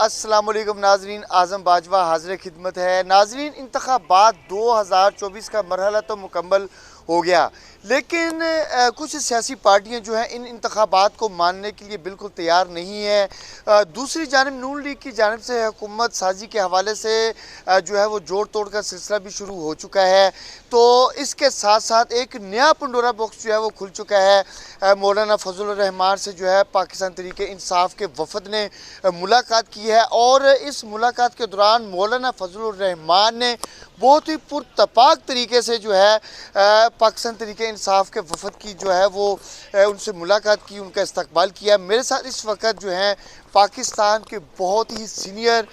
अस्सलाम वालेकुम नाजरीन, आज़म बाजवा हाज़िर खिदमत है। नाजरीन, इंतखाबात 2024 का मरहला तो मुकम्मल हो गया, लेकिन कुछ सियासी पार्टियां जो हैं इन इंतखाबात को मानने के लिए बिल्कुल तैयार नहीं है। दूसरी जानिब नून लीग की जानिब से हुकूमत साजी के हवाले से जो है वो जोड़ तोड़ का सिलसिला भी शुरू हो चुका है। तो इसके साथ साथ एक नया पंडोरा बॉक्स जो है वो खुल चुका है। मौलाना फजल रहमान से जो है पाकिस्तान तहरीक इंसाफ के वफद ने मुलाकात की है, और इस मुलाकात के दौरान मौलाना फजल रहमान ने बहुत ही पुरतपाक तरीके से जो है पाकिस्तान तहरीक इंसाफ के वफद की जो है वो उनसे मुलाकात की, उनका इस्तकबाल किया। मेरे साथ इस वक्त जो है पाकिस्तान के बहुत ही सीनियर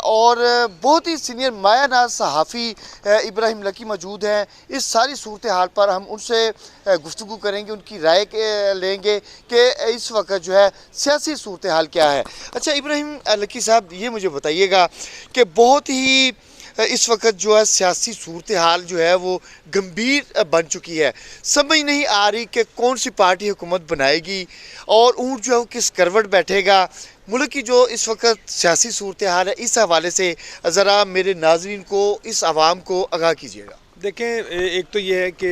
और बहुत ही सीनियर मायानाज सहाफ़ी इब्राहिम लकी मौजूद हैं। इस सारी सूरत हाल पर हम उनसे गुफ्तगू करेंगे, उनकी राय लेंगे कि इस वक्त जो है सियासी सूरत हाल क्या है। अच्छा इब्राहिम लकी साहब, ये मुझे बताइएगा कि बहुत ही इस वक्त जो है सियासी सूरत हाल जो है वो गंभीर बन चुकी है। समझ नहीं आ रही कि कौन सी पार्टी हुकूमत बनाएगी और ऊँट जो है वो किस करवट बैठेगा। मुल्क की जो इस वक्त सियासी सूरत हाल है, इस हवाले से ज़रा मेरे नाज़रीन को, इस आवाम को आगाह कीजिएगा। देखें, एक तो ये है कि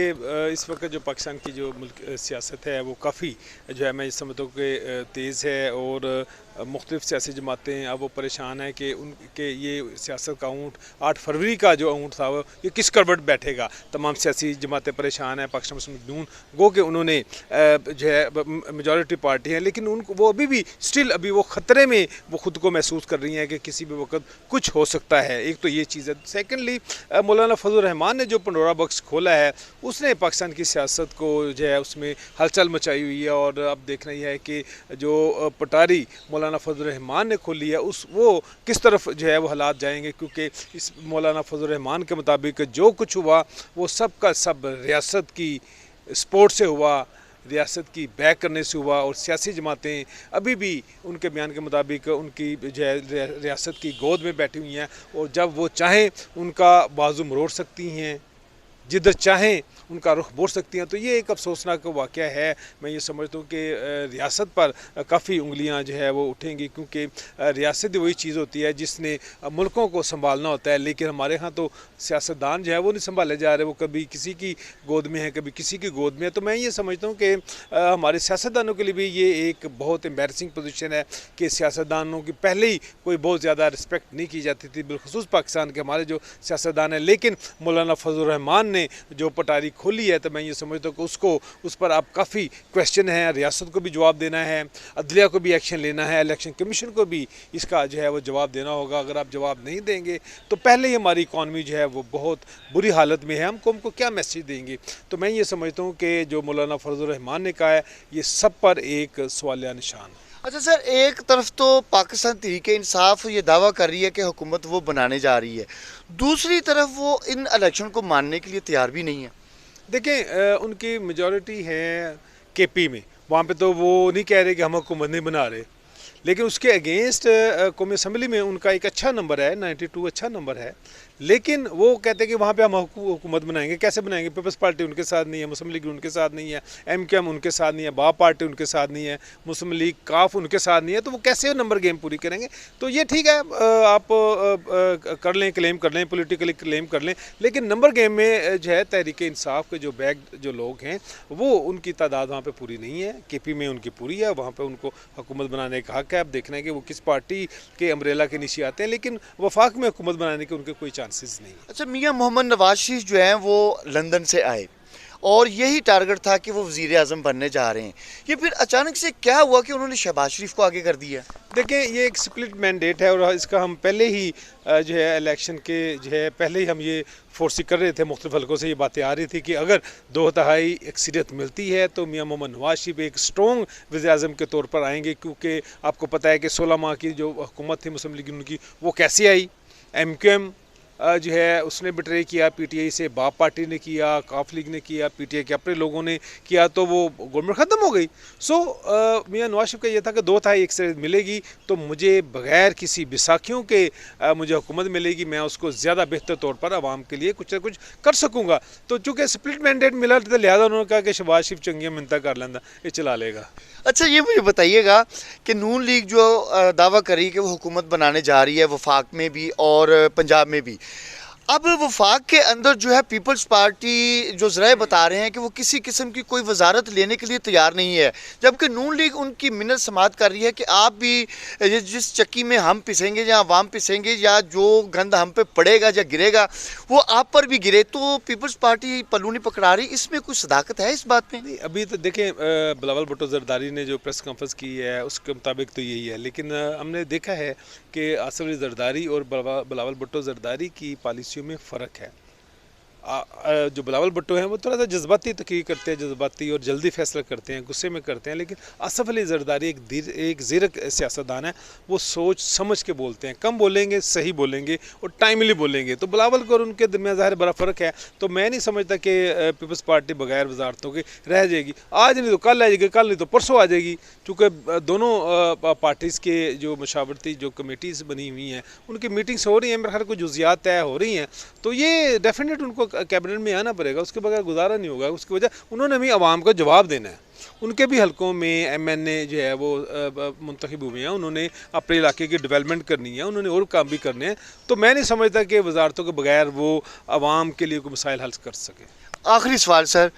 इस वक्त जो पाकिस्तान की जो मुल्क सियासत है वो काफ़ी जो है मैं समझता हूँ कि तेज़ है, और मुख्तलिफ़ सियासी जमातें अब वो परेशान हैं कि उनके ये सियासत का ऊँट 8 फरवरी का जो ऊँट था वो ये किस करवट बैठेगा। तमाम सियासी जमातें परेशान हैं। पाकिस्तान मुस्लिम नून गो के उन्होंने जो है मेजॉरिटी पार्टी है, लेकिन उनको वो अभी भी स्टिल अभी वो ख़तरे में वो ख़ुद को महसूस कर रही हैं कि किसी भी वक्त कुछ हो सकता है। एक तो ये चीज़ है। सेकेंडली, मौलाना फजल रहमान ने जो पंडोरा बॉक्स खोला है उसने पाकिस्तान की सियासत को जो है उसमें हलचल मचाई हुई है, और अब देखना यह है कि जो पटारी मौलाना फजल रहमान ने खोली है वो किस तरफ जो है वो हालात जाएंगे, क्योंकि इस मौलाना फजल रहमान के मुताबिक जो कुछ हुआ वो सब का सब रियासत की सपोर्ट से हुआ, रियासत की बैक करने से हुआ, और सियासी जमातें अभी भी उनके बयान के मुताबिक उनकी जो है रियासत की गोद में बैठी हुई हैं, और जब वो चाहें उनका बाजू मरोड़ सकती हैं, जिधर चाहें उनका रुख मोड़ सकती हैं। तो ये एक अफसोसनाक वाक़या है। मैं ये समझता हूँ कि रियासत पर काफ़ी उंगलियां जो है वो उठेंगी, क्योंकि रियासत वही चीज़ होती है जिसने मुल्कों को संभालना होता है, लेकिन हमारे यहाँ तो सियासतदान जो है वो नहीं संभाले जा रहे, वो कभी किसी की गोद में है, कभी किसी की गोद में है। तो मैं ये समझता हूँ कि हमारे सियासतदानों के लिए भी ये एक बहुत एम्बैरसिंग पोजीशन है कि सियासतदानों की पहले ही कोई बहुत ज़्यादा रिस्पेक्ट नहीं की जाती थी, बिलखुसूस पाकिस्तान के हमारे जो सियासतदान हैं। लेकिन मौलाना फजल रहमान ने जो पटारी खोली है, तो मैं ये समझता हूँ कि उस पर अब काफ़ी क्वेश्चन है। रियासत को भी जवाब देना है, अदलिया को भी एक्शन लेना है, इलेक्शन कमीशन को भी इसका जो है वो जवाब देना होगा। अगर आप जवाब नहीं देंगे तो पहले ही हमारी इकॉनमी जो है वो बहुत बुरी हालत में है, हम कौम को क्या मैसेज देंगे। तो मैं ये समझता हूँ कि जो मौलाना फजल रहमान ने कहा है ये सब पर एक सवालिया निशान। अच्छा सर, एक तरफ तो पाकिस्तान तहरीक इंसाफ ये दावा कर रही है कि हुकूमत वो बनाने जा रही है, दूसरी तरफ वो इन इलेक्शन को मानने के लिए तैयार भी नहीं है। देखें, उनकी मेजॉरिटी है केपी में, वहाँ पे तो वो नहीं कह रहे कि हम हुकूमत नहीं बना रहे, लेकिन उसके अगेंस्ट कौमी असम्बली में उनका एक अच्छा नंबर है, 92 अच्छा नंबर है। लेकिन वो कहते हैं कि वहाँ पे हम हुकूमत बनाएंगे। कैसे बनाएंगे? पीपल्स पार्टी उनके साथ नहीं है, मुस्लिम लीग उनके साथ नहीं है, MQM उनके साथ नहीं है, बाप पार्टी उनके साथ नहीं है, मुस्लिम लीग काफ उनके साथ नहीं है, तो वो कैसे नंबर गेम पूरी करेंगे? तो ये ठीक है, आप कर लें, क्लेम कर लें, पोलिटिकली क्लेम कर लें, लेकिन नंबर गेम में जो है तहरीक इंसाफ के जो बैग जो लोग हैं वो उनकी तादाद वहाँ पर पूरी नहीं है। KP में उनकी पूरी है, वहाँ पर उनको हुकूमत बनाने का हक है। अब देखना है कि वो किस पार्टी के अम्ब्रेला के नीचे आते हैं, लेकिन वफाक में हुकूमत बनाने के उनके कोई चांसेस नहीं। अच्छा, मियां मोहम्मद नवाज शरीफ जो हैं वो लंदन से आए और यही टारगेट था कि वो वज़ीर आज़म बनने जा रहे हैं, ये फिर अचानक से क्या हुआ कि उन्होंने शहबाज शरीफ को आगे कर दिया? देखें, ये एक स्प्लिट मैंडेट है, और इसका हम पहले ही जो है इलेक्शन के जो है पहले ही हम ये फोर्स कर रहे थे। मुख्तलिफ हल्कों से ये बातें आ रही थी कि अगर 2/3 अक्सरियत मिलती है तो मियां मोहम्मद नवाज शरीफ एक स्ट्रॉन्ग वज़ीर आज़म के तौर पर आएंगे, क्योंकि आपको पता है कि 16 माह की जो हुकूमत थी मुस्लिम लीग उनकी, वो कैसे आई। MQM जो है उसने बिट्रे किया, PTI से बाप पार्टी ने किया, काफ लीग ने किया, PTI के अपने लोगों ने किया, तो वो गवर्नमेंट ख़त्म हो गई। मियां नवाज शरीफ का ये था कि 2/3 अक्सरियत मिलेगी तो मुझे बग़ैर किसी बिसाखियों के मुझे हुकूमत मिलेगी, मैं उसको ज़्यादा बेहतर तौर पर आवाम के लिए कुछ ना कुछ कर सकूँगा। तो चूँकि स्प्लिट मैंडेट मिला तो लिहाजा उन्होंने कहा कि शहबाज शरीफ चंगियाँ मिन्नतां कर लेंदा, ये चला लेगा। अच्छा, ये मुझे बताइएगा कि नून लीग जो दावा करी कि वो हुकूमत बनाने जा रही है वफाक में भी और पंजाब में भी, अब वफाक के अंदर जो है पीपल्स पार्टी जो ज़राए बता रहे हैं कि वो किसी किस्म की कोई वजारत लेने के लिए तैयार नहीं है, जबकि नून लीग उनकी मिन्नत समात कर रही है कि आप भी जिस चक्की में हम पिसेंगे या अवाम पिसेंगे या जो गंद हम पे पड़ेगा या गिरेगा वो आप पर भी गिरे। तो पीपल्स पार्टी पल्लू नहीं पकड़ा रही, इसमें कुछ सदाकत है इस बात में? नहीं, अभी तो देखें, बिलावल भुट्टो जरदारी ने जो प्रेस कॉन्फ्रेंस की है उसके मुताबिक तो यही है, लेकिन हमने देखा है कि आसिफ अली जरदारी और बिलावल भुट्टो जरदारी की पॉलिसियों में फ़र्क है। जो बिलावल भुट्टो हैं वो थोड़ा सा जज्बाती तहकीक करते हैं, जज्बाती और जल्दी फैसला करते हैं, गुस्से में करते हैं, लेकिन आसिफ अली जरदारी एक ज़ीरक सियासतदान है। वो सोच समझ के बोलते हैं, कम बोलेंगे, सही बोलेंगे और टाइमली बोलेंगे। तो बिलावल को और उनके दरमियान ज़ाहिर बड़ा फ़र्क है। तो मैं नहीं समझता कि पीपल्स पार्टी बगैर वजारतों के रह जाएगी। आज नहीं तो कल आ जाएगी, कल नहीं तो परसों आ जाएगी, चूँकि दोनों पार्टीज़ के जो मशावरती जो कमेटीज़ बनी हुई हैं उनकी मीटिंग्स हो रही हैं, मेरे ख्याल कुछ जुजियात तय हो रही हैं। तो ये डेफिनेट उनको कैबिनेट में आना पड़ेगा, उसके बगैर गुजारा नहीं होगा। उसकी वजह उन्होंने भी आवाम को जवाब देना है। उनके भी हलकों में MNA जो है वो मुंतखब हुए हैं, उन्होंने अपने इलाके की डेवलपमेंट करनी है, उन्होंने और काम भी करने हैं। तो मैं नहीं समझता कि वजारतों के बगैर वो आवाम के लिए कोई मसाइल हल कर सके। आखिरी सवाल सर,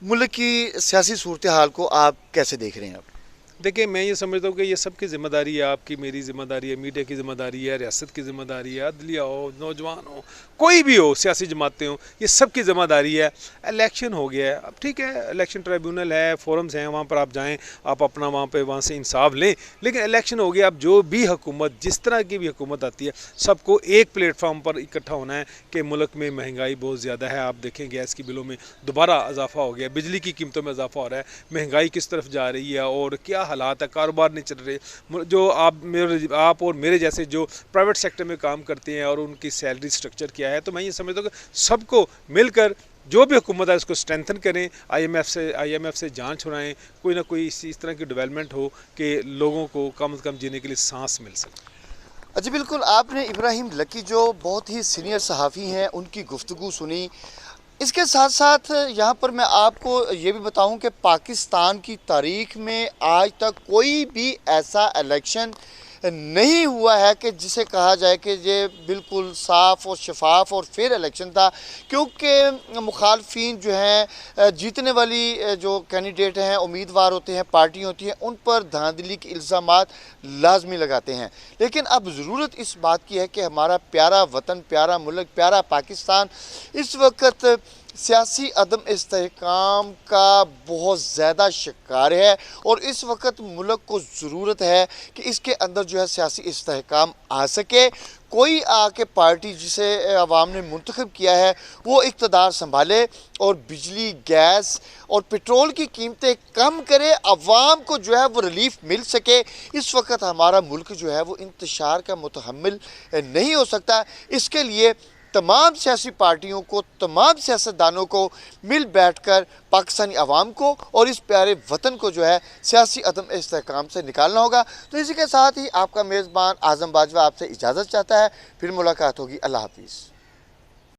मुल्क की सियासी सूरत हाल को आप कैसे देख रहे हैं? आप देखिए, मैं ये समझता हूँ कि ये सबकी ज़िम्मेदारी है, आपकी मेरी ज़िम्मेदारी है, मीडिया की ज़िम्मेदारी है, रियासत की ज़िम्मेदारी है, अदलिया हो, नौजवान हो, कोई भी हो, सियासी जमातें हों, ये सबकी ज़िम्मेदारी है। इलेक्शन हो गया है, अब ठीक है, इलेक्शन ट्रिब्यूनल है, फोरम्स हैं, वहाँ पर आप जाएँ, आप अपना वहाँ से इंसाफ लें। लेकिन इलेक्शन हो गया, अब जो भी हुकूमत, जिस तरह की भी हुकूमत आती है, सबको एक प्लेटफार्म पर इकट्ठा होना है कि मुल्क में महंगाई बहुत ज़्यादा है। आप देखें, गैस की बिलों में दोबारा इजाफा हो गया, बिजली की कीमतों में इजाफा हो रहा है, महंगाई किस तरफ जा रही है और क्या हालात है, कारोबार नहीं चल रहे। जो आप और मेरे जैसे जो प्राइवेट सेक्टर में काम करते हैं और उनकी सैलरी स्ट्रक्चर क्या है, तो मैं ये समझता हूँ कि सबको मिलकर जो भी हुकूमत है उसको स्ट्रेंथन करें, IMF से जांच छुड़ाएं, कोई ना कोई इस तरह की डेवलपमेंट हो कि लोगों को कम से कम जीने के लिए सांस मिल सके। अच्छा, बिल्कुल, आपने इब्राहिम लकी जो बहुत ही सीनियर सहाफ़ी हैं उनकी गुफ्तगू सुनी। इसके साथ साथ यहाँ पर मैं आपको ये भी बताऊं कि पाकिस्तान की तारीख़ में आज तक कोई भी ऐसा इलेक्शन नहीं हुआ है कि जिसे कहा जाए कि ये बिल्कुल साफ़ और शफाफ और फेयर इलेक्शन था, क्योंकि मुखालफिन जो हैं, जीतने वाली जो कैंडिडेट हैं, उम्मीदवार होते हैं, पार्टी होती हैं, उन पर धांधली के इल्ज़ामात लाजमी लगाते हैं। लेकिन अब ज़रूरत इस बात की है कि हमारा प्यारा वतन, प्यारा मुल्क, प्यारा पाकिस्तान इस वक्त सियासी अदम इस्तेहकाम का बहुत ज़्यादा शिकार है और इस वक्त मुल्क को ज़रूरत है कि इसके अंदर जो है सियासी इस्तेहकाम आ सके। कोई आके पार्टी जिसे अवाम ने मुंतखब किया है वो इक़्तिदार संभाले और बिजली, गैस और पेट्रोल की कीमतें कम करे, अवाम को जो है वो रिलीफ मिल सके। इस वक्त हमारा मुल्क जो है वो इंतशार का मुतहम्मिल नहीं हो सकता। इसके लिए तमाम सियासी पार्टियों को, तमाम सियासतदानों को मिल बैठकर पाकिस्तानी अवाम को और इस प्यारे वतन को जो है सियासी अदम इस्तेहकाम से निकालना होगा। तो इसी के साथ ही आपका मेज़बान आज़म बाजवा आपसे इजाज़त चाहता है। फिर मुलाकात होगी। अल्लाह हाफिज़।